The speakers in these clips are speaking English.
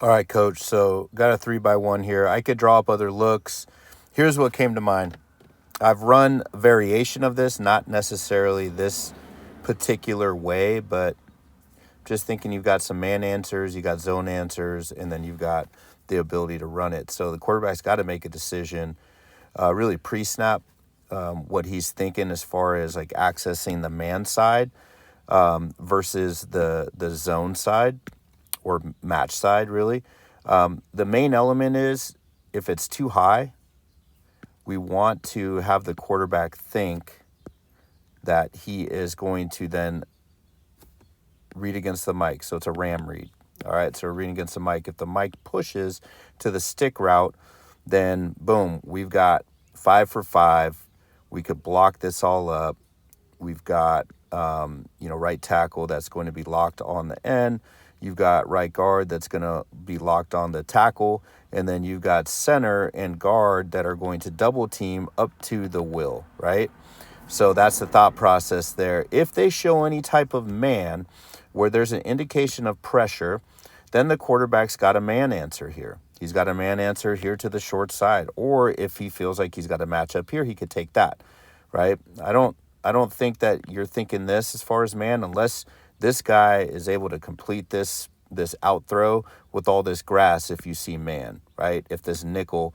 All right, coach. So got a 3-by-1 here. I could draw up other looks. Here's what came to mind. I've run a variation of this, not necessarily this particular way, but just thinking you've got some man answers, you got zone answers, and then you've got the ability to run it. So the quarterback's got to make a decision, really pre-snap, what he's thinking as far as like accessing the man side versus the zone side or match side, really. The main element is if it's too high, we want to have the quarterback think that he is going to then read against the mic. So it's a ram read. All right, so we're reading against the mic. If the mic pushes to the stick route, then boom, we've got 5 for 5. We could block this all up. We've got, right tackle that's going to be locked on the end. You've got right guard that's going to be locked on the tackle. And then you've got center and guard that are going to double team up to the will, right? So that's the thought process there. If they show any type of man where there's an indication of pressure, then the quarterback's got a man answer here. He's got a man answer here to the short side. Or if he feels like he's got a matchup here, he could take that, right? I don't think that you're thinking this as far as man, unless this guy is able to complete this out throw with all this grass. If you see man, right? If this nickel,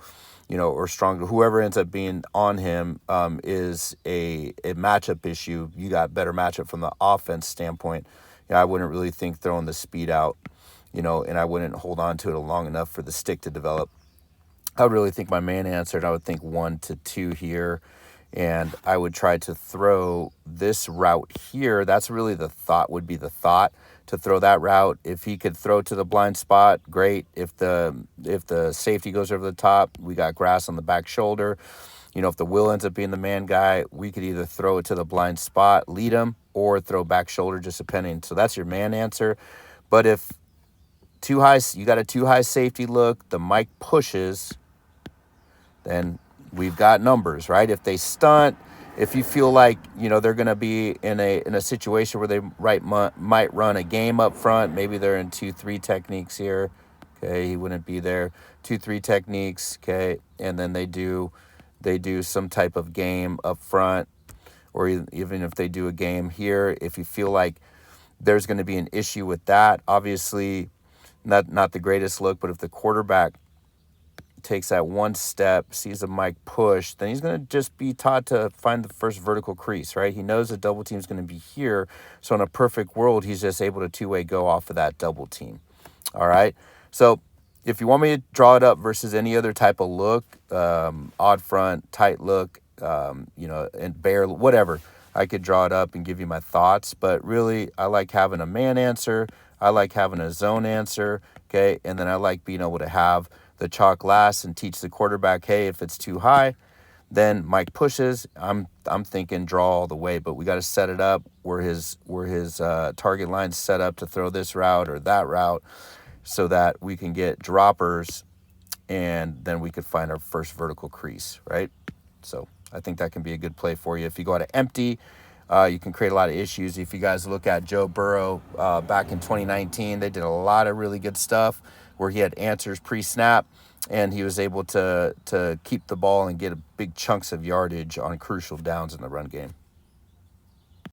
or stronger, whoever ends up being on him is a matchup issue. You got better matchup from the offense standpoint. I wouldn't really think throwing the speed out, and I wouldn't hold on to it long enough for the stick to develop. I would really think my man answered. I would think 1 to 2 here. And I would try to throw this route here. That's really the thought, would be the thought to throw that route. If he could throw to the blind spot, great. If the safety goes over the top, we got grass on the back shoulder. If the will ends up being the man guy, we could either throw it to the blind spot, lead him, or throw back shoulder, just depending. So that's your man answer. But if too high, you got a too high safety look, the mic pushes, then we've got numbers, right? If they stunt, if you feel like, they're going to be in a situation where they might run a game up front, maybe they're in 2-3 techniques here. Okay, he wouldn't be there. 2-3 techniques, okay, and then they do some type of game up front, or even if they do a game here, if you feel like there's going to be an issue with that, obviously not the greatest look, but if the quarterback takes that one step, sees the mic push, then he's going to just be taught to find the first vertical crease, right? He knows the double team is going to be here. So in a perfect world, he's just able to two-way go off of that double team. All right. So if you want me to draw it up versus any other type of look, odd front, tight look, and bear, whatever, I could draw it up and give you my thoughts. But really, I like having a man answer. I like having a zone answer. Okay. And then I like being able to have the chalk last and teach the quarterback, hey, if it's too high, then Mike pushes. I'm thinking draw all the way, but we got to set it up where his target line's set up to throw this route or that route, so that we can get droppers, and then we could find our first vertical crease, right? So I think that can be a good play for you. If you go to empty, you can create a lot of issues. If you guys look at Joe Burrow back in 2019, they did a lot of really good stuff where he had answers pre-snap, and he was able to keep the ball and get big chunks of yardage on crucial downs in the run game.